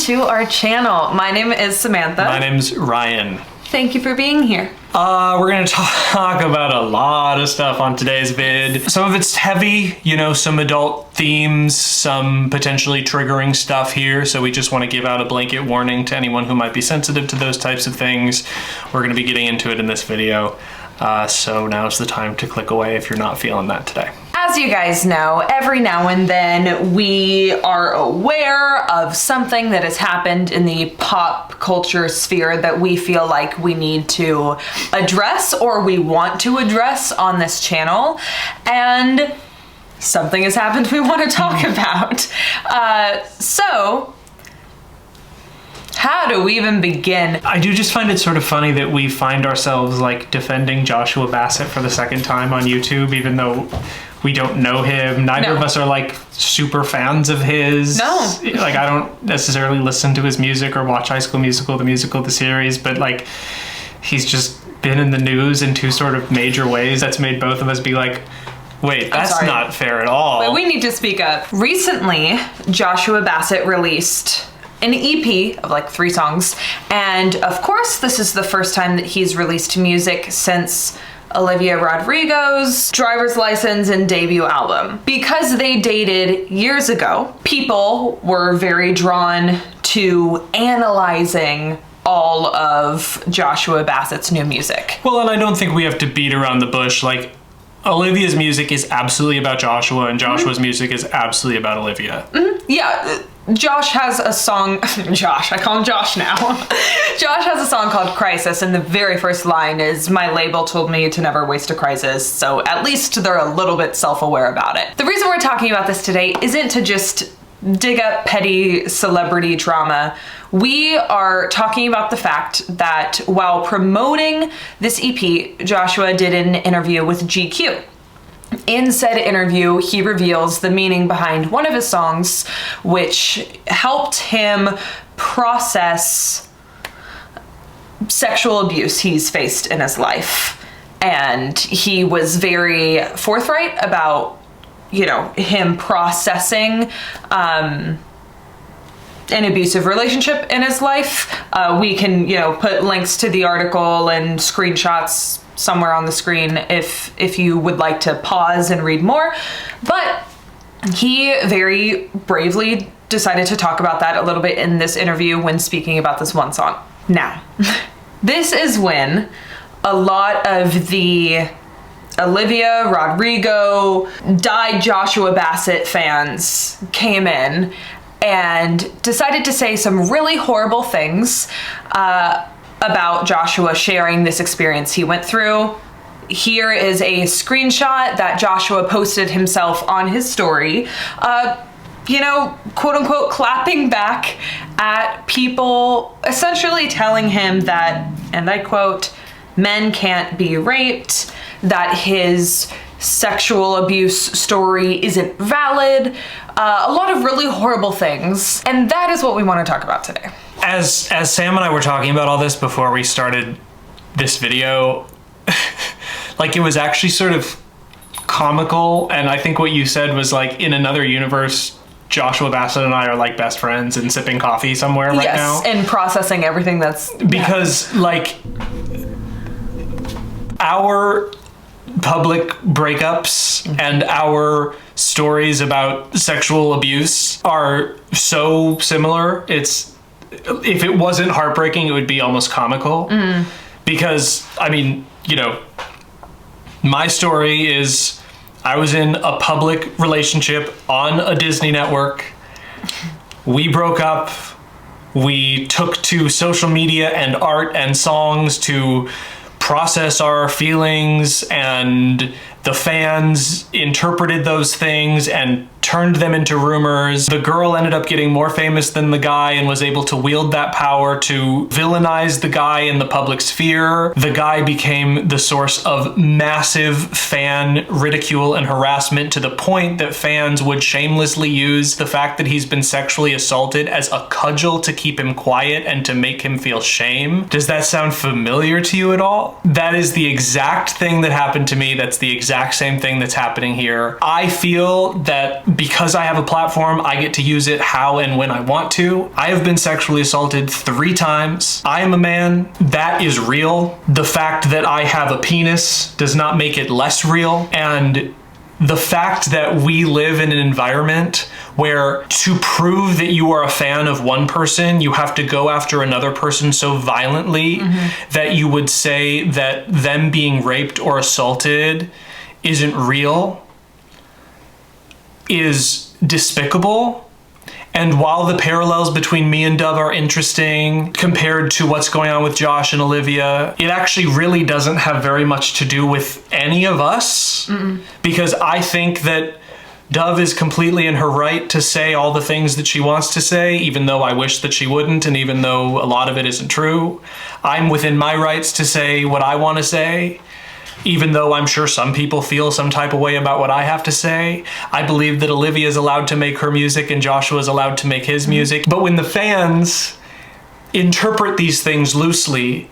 to our channel. My name is Samantha. My name's Ryan. Thank you for being here. We're gonna talk about a lot of stuff on today's vid. Some of it's heavy, you know, some adult themes, some potentially triggering stuff here, so we just want to give out a blanket warning to anyone who might be sensitive to those types of things. We're gonna be getting into it in this video, so now's the time to click away if you're not feeling that today. As you guys know, every now and then we are aware of something that has happened in the pop culture sphere that we feel like we need to address or we want to address on this channel. And something has happened we want to talk about. So how do we even begin? I do just find it sort of funny that we find ourselves like defending Joshua Bassett for the second time on YouTube, even though we don't know him. Neither of us are like super fans of his. No. Like I don't necessarily listen to his music or watch High School Musical, the series, but like he's just been in the news in two sort of major ways that's made both of us be like, wait, that's not fair at all. But we need to speak up. Recently, Joshua Bassett released an EP of like 3 songs. And of course, this is the first time that he's released music since Olivia Rodrigo's driver's license and debut album. Because they dated years ago, people were very drawn to analyzing all of Joshua Bassett's new music. Well, and I don't think we have to beat around the bush. Like, Olivia's music is absolutely about Joshua, and Joshua's music is absolutely about Olivia. Yeah, Josh has a song, Josh, I call him Josh now. Josh has a song called Crisis, and the very first line is, "My label told me to never waste a crisis," so at least they're a little bit self-aware about it. The reason we're talking about this today isn't to just dig up petty celebrity drama. We are talking about the fact that while promoting this EP, Joshua did an interview with GQ. In said interview, he reveals the meaning behind one of his songs, which helped him process sexual abuse he's faced in his life. And he was very forthright about, you know, him processing an abusive relationship in his life. We can, you know, put links to the article and screenshots somewhere on the screen if you would like to pause and read more. But he very bravely decided to talk about that a little bit in this interview when speaking about this one song. Now, this is when a lot of the Olivia Rodrigo, died Joshua Bassett fans came in and decided to say some really horrible things about Joshua sharing this experience he went through. Here is a screenshot that Joshua posted himself on his story, you know, quote unquote, clapping back at people, essentially telling him that, and I quote, "Men can't be raped," that his sexual abuse story isn't valid, a lot of really horrible things. And that is what we want to talk about today. As Sam and I were talking about all this before we started this video, like it was actually sort of comical, and I think what you said was like, in another universe, Joshua Bassett and I are like best friends and sipping coffee somewhere right now. Yes, and processing everything that's... Because like, our public breakups and our stories about sexual abuse are so similar. If it wasn't heartbreaking, it would be almost comical. Because, I mean, you know, my story is I was in a public relationship on a Disney network. We broke up. We took to social media and art and songs to process our feelings, and the fans interpreted those things and turned them into rumors. The girl ended up getting more famous than the guy and was able to wield that power to villainize the guy in the public sphere. The guy became the source of massive fan ridicule and harassment, to the point that fans would shamelessly use the fact that he's been sexually assaulted as a cudgel to keep him quiet and to make him feel shame. Does that sound familiar to you at all? That is the exact thing that happened to me. That's the exact exact same thing that's happening here. I feel that because I have a platform, I get to use it how and when I want to. I have been sexually assaulted 3 times. I am a man. That is real. The fact that I have a penis does not make it less real. And the fact that we live in an environment where to prove that you are a fan of one person, you have to go after another person so violently that you would say that them being raped or assaulted isn't real is despicable. And while the parallels between me and Dove are interesting compared to what's going on with Josh and Olivia, it actually really doesn't have very much to do with any of us. Because I think that Dove is completely in her right to say all the things that she wants to say, even though I wish that she wouldn't, and even though a lot of it isn't true. I'm within my rights to say what I want to say, even though I'm sure some people feel some type of way about what I have to say. I believe that Olivia is allowed to make her music and Joshua is allowed to make his music. But when the fans interpret these things loosely,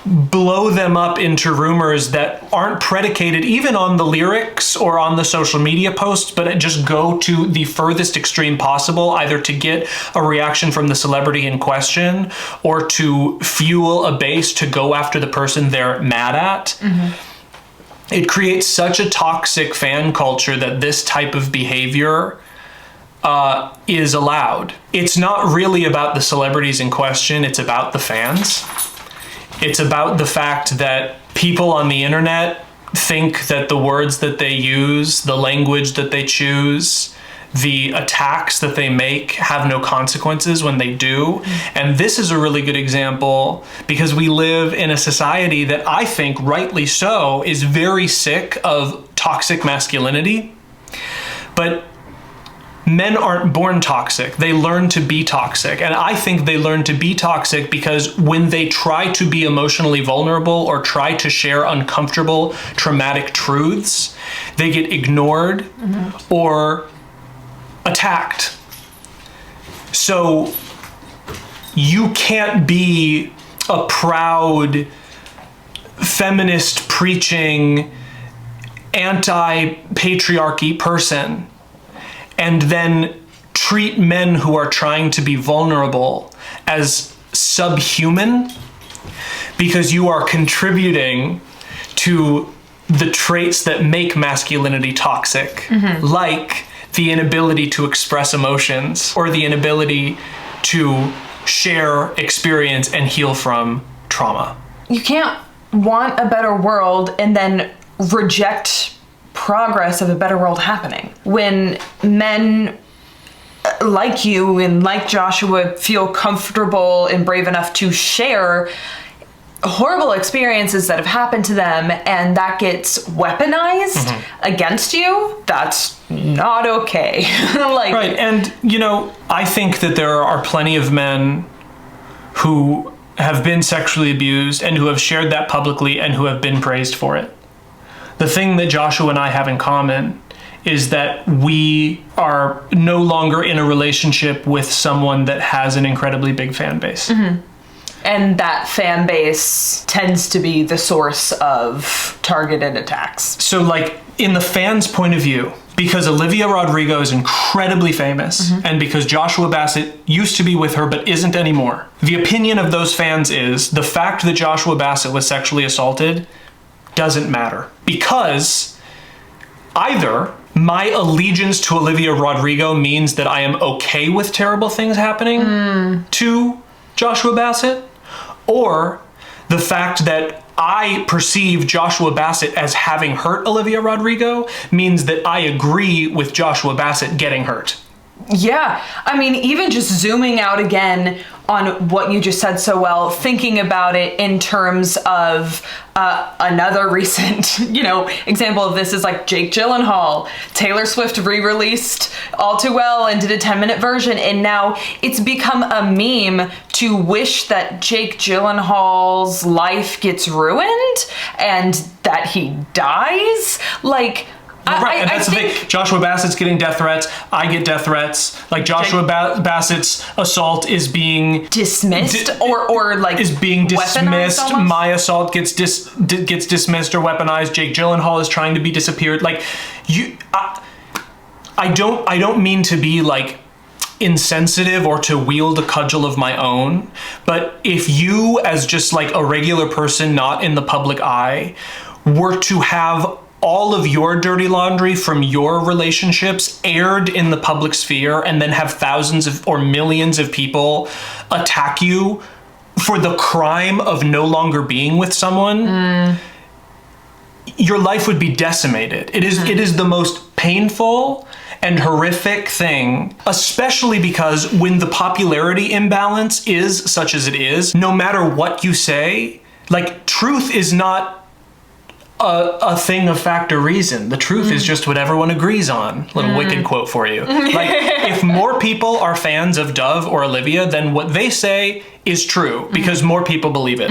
blow them up into rumors that aren't predicated even on the lyrics or on the social media posts, but just go to the furthest extreme possible, either to get a reaction from the celebrity in question or to fuel a base to go after the person they're mad at. It creates such a toxic fan culture that this type of behavior is allowed. It's not really about the celebrities in question, it's about the fans. It's about the fact that people on the internet think that the words that they use, the language that they choose, the attacks that they make have no consequences when they do. And this is a really good example because we live in a society that I think rightly so is very sick of toxic masculinity. But men aren't born toxic. They learn to be toxic. And I think they learn to be toxic because when they try to be emotionally vulnerable or try to share uncomfortable, traumatic truths, they get ignored or attacked. So you can't be a proud, feminist preaching, anti-patriarchy person and then treat men who are trying to be vulnerable as subhuman because you are contributing to the traits that make masculinity toxic, like the inability to express emotions or the inability to share experience and heal from trauma. You can't want a better world and then reject progress of a better world happening. When men like you and like Joshua feel comfortable and brave enough to share horrible experiences that have happened to them and that gets weaponized against you, that's not okay. Right, and I think that there are plenty of men who have been sexually abused and who have shared that publicly and who have been praised for it. The thing that Joshua and I have in common is that we are no longer in a relationship with someone that has an incredibly big fan base. And that fan base tends to be the source of targeted attacks. So in the fans' point of view, because Olivia Rodrigo is incredibly famous and because Joshua Bassett used to be with her but isn't anymore, the opinion of those fans is the fact that Joshua Bassett was sexually assaulted doesn't matter. Because either my allegiance to Olivia Rodrigo means that I am okay with terrible things happening to Joshua Bassett, or the fact that I perceive Joshua Bassett as having hurt Olivia Rodrigo means that I agree with Joshua Bassett getting hurt. Yeah, I mean, even just zooming out again on what you just said so well, thinking about it in terms of another recent, example of this is like Jake Gyllenhaal. Taylor Swift re-released All Too Well and did a 10-minute version, and now it's become a meme to wish that Jake Gyllenhaal's life gets ruined and that he dies. Right, and that's the think thing. Joshua Bassett's getting death threats. I get death threats. Like Joshua Bassett's assault is being dismissed or like is being dismissed. almost? My assault gets dismissed or weaponized. Jake Gyllenhaal is trying to be disappeared. Like I don't mean to be like insensitive or to wield a cudgel of my own, but if you, as just like a regular person not in the public eye, were to have all of your dirty laundry from your relationships aired in the public sphere and then have thousands of or millions of people attack you for the crime of no longer being with someone, your life would be decimated. It is the most painful and horrific thing, especially because when the popularity imbalance is such as it is, no matter what you say, like truth is not a thing of fact or reason. The truth is just what everyone agrees on. Little wicked quote for you. Like, if more people are fans of Dove or Olivia, then what they say is true because more people believe it,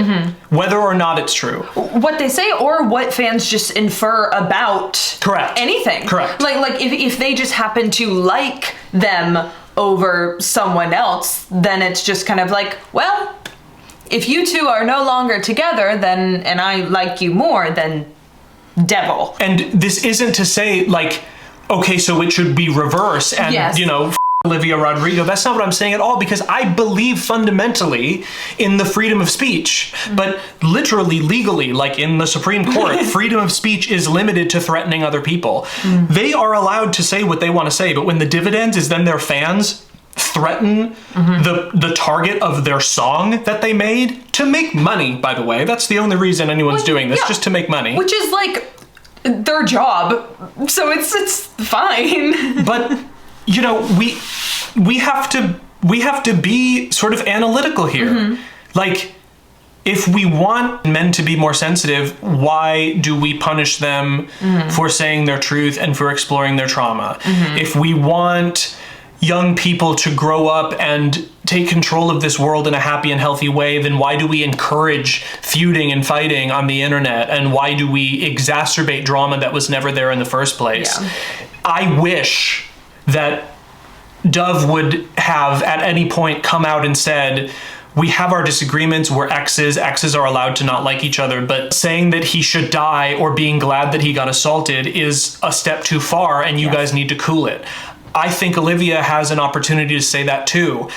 whether or not it's true. What they say or what fans just infer about anything. Correct. Like if they just happen to like them over someone else, then it's just kind of like, well, if you two are no longer together, then, and I like you more, then devil. And this isn't to say like, okay, so it should be reverse and, you know, Olivia Rodrigo. That's not what I'm saying at all, because I believe fundamentally in the freedom of speech, but literally, legally, like in the Supreme Court, freedom of speech is limited to threatening other people. They are allowed to say what they want to say, but when the dividends is then their fans threaten the target of their song that they made to make money, by the way. That's the only reason anyone's doing this, just to make money. Which is like their job. So it's fine. But you know, we have to be sort of analytical here. Like, if we want men to be more sensitive, why do we punish them for saying their truth and for exploring their trauma? If we want young people to grow up and take control of this world in a happy and healthy way, then why do we encourage feuding and fighting on the internet? And why do we exacerbate drama that was never there in the first place? I wish that Dove would have at any point come out and said, we have our disagreements, we're exes are allowed to not like each other, but saying that he should die or being glad that he got assaulted is a step too far and you guys need to cool it. I think Olivia has an opportunity to say that too.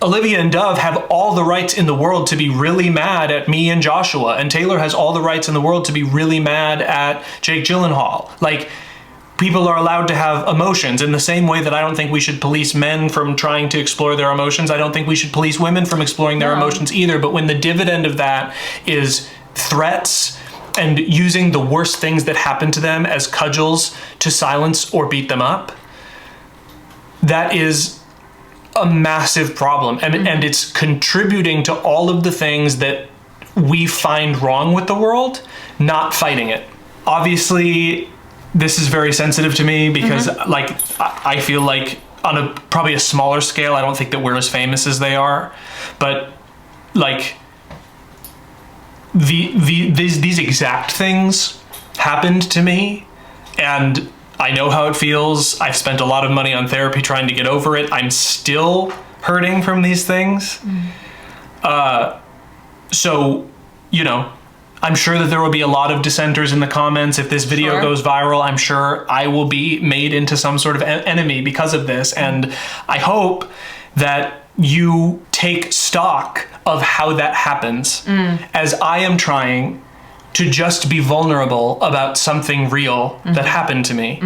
Olivia and Dove have all the rights in the world to be really mad at me and Joshua, and Taylor has all the rights in the world to be really mad at Jake Gyllenhaal. Like, people are allowed to have emotions in the same way that I don't think we should police men from trying to explore their emotions. I don't think we should police women from exploring their emotions either. But when the dividend of that is threats and using the worst things that happen to them as cudgels to silence or beat them up, that is a massive problem. And it's contributing to all of the things that we find wrong with the world, not fighting it. Obviously, this is very sensitive to me because like I feel like on probably a smaller scale, I don't think that we're as famous as they are, but like these exact things happened to me, and I know how it feels. I've spent a lot of money on therapy trying to get over it. I'm still hurting from these things. So, you know, I'm sure that there will be a lot of dissenters in the comments. If this video goes viral, I'm sure I will be made into some sort of enemy because of this. And I hope that you take stock of how that happens, as I am trying to just be vulnerable about something real that happened to me,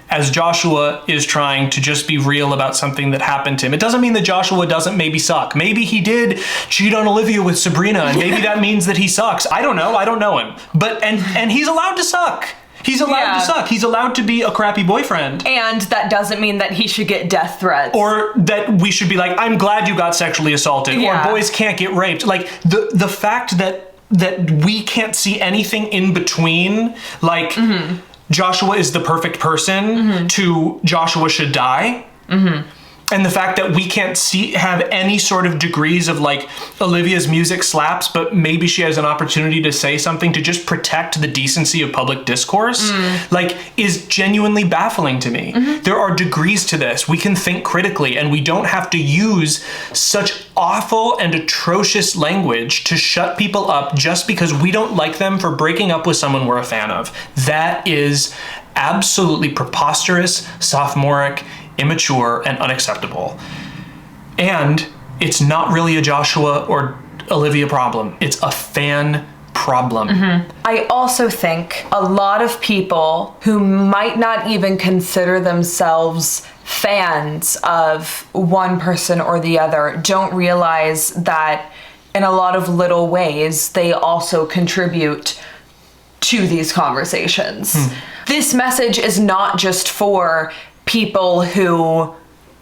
as Joshua is trying to just be real about something that happened to him. It doesn't mean that Joshua doesn't maybe suck. Maybe he did cheat on Olivia with Sabrina, and maybe that means that he sucks. I don't know. I don't know him. But and he's allowed to suck. He's allowed to suck. He's allowed to be a crappy boyfriend. And that doesn't mean that he should get death threats. Or that we should be like, I'm glad you got sexually assaulted. Or boys can't get raped. Like, the fact that we can't see anything in between, like Joshua is the perfect person to Joshua should die, And the fact that we can't have any sort of degrees of like Olivia's music slaps, but maybe she has an opportunity to say something to just protect the decency of public discourse, like, is genuinely baffling to me. There are degrees to this. We can think critically, and we don't have to use such awful and atrocious language to shut people up just because we don't like them for breaking up with someone we're a fan of. That is absolutely preposterous, sophomoric, immature, and unacceptable. And it's not really a Joshua or Olivia problem. It's a fan problem. I also think a lot of people who might not even consider themselves fans of one person or the other don't realize that in a lot of little ways they also contribute to these conversations. This message is not just for people who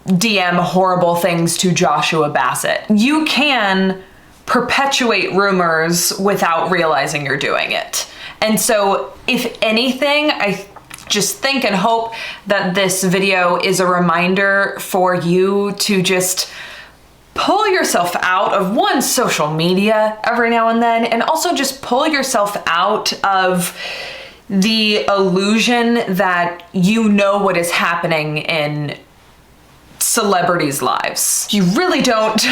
DM horrible things to Joshua Bassett. You can perpetuate rumors without realizing you're doing it. And so, if anything, I just think and hope that this video is a reminder for you to just pull yourself out of one, social media every now and then, and also just pull yourself out of the illusion that you know what is happening in celebrities' lives. You really don't.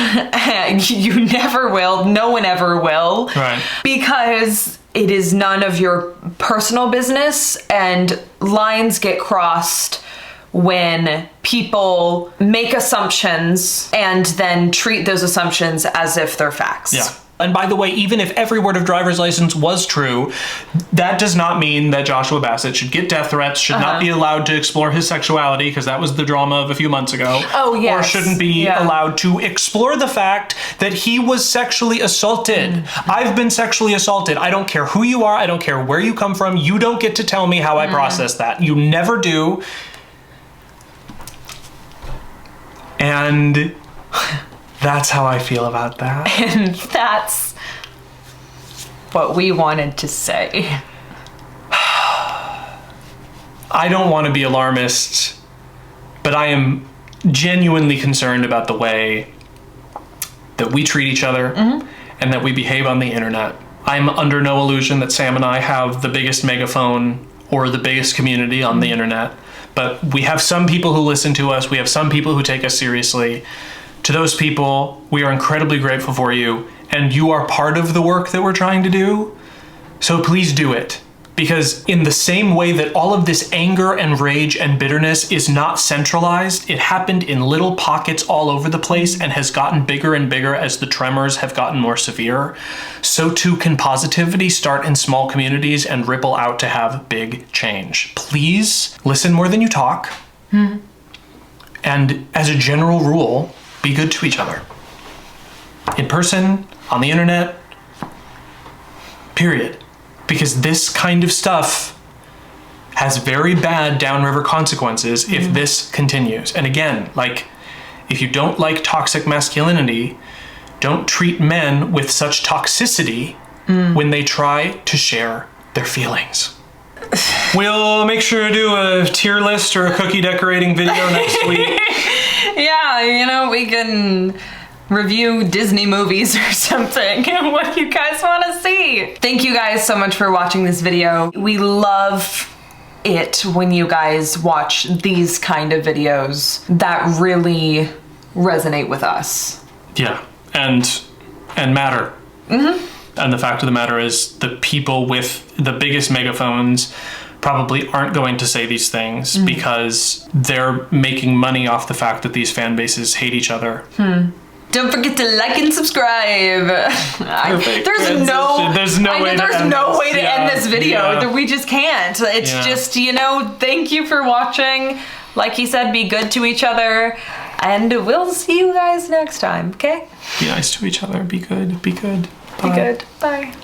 You never will. No one ever will. Right. Because it is none of your personal business, and lines get crossed when people make assumptions and then treat those assumptions as if they're facts. Yeah. And by the way, even if every word of driver's license was true, that does not mean that Joshua Bassett should get death threats, should not be allowed to explore his sexuality, because that was the drama of a few months ago. Oh, yes. Or shouldn't be allowed to explore the fact that he was sexually assaulted. I've been sexually assaulted. I don't care who you are. I don't care where you come from. You don't get to tell me how I process that. You never do. And that's how I feel about that. And that's what we wanted to say. I don't want to be alarmist, but I am genuinely concerned about the way that we treat each other and that we behave on the internet. I'm under no illusion that Sam and I have the biggest megaphone or the biggest community on the internet, but we have some people who listen to us. We have some people who take us seriously. To those people, we are incredibly grateful for you, and you are part of the work that we're trying to do. So please do it. Because in the same way that all of this anger and rage and bitterness is not centralized, it happened in little pockets all over the place and has gotten bigger and bigger as the tremors have gotten more severe, so too can positivity start in small communities and ripple out to have big change. Please listen more than you talk. And as a general rule, be good to each other. In person, on the internet, period. Because this kind of stuff has very bad downriver consequences if this continues. And again, like, if you don't like toxic masculinity, don't treat men with such toxicity when they try to share their feelings. We'll make sure to do a tier list or a cookie decorating video next week. Yeah, you know, we can review Disney movies or something. What do you guys want to see? Thank you guys so much for watching this video. We love it when you guys watch these kind of videos that really resonate with us. Yeah, and matter. And the fact of the matter is, the people with the biggest megaphones probably aren't going to say these things because they're making money off the fact that these fan bases hate each other. Don't forget to like and subscribe. There's no way to end this video. We just can't. It's just, you know, thank you for watching. Like he said, be good to each other. And we'll see you guys next time, okay? Be nice to each other. Be good. Be good. Bye. Be good. Bye.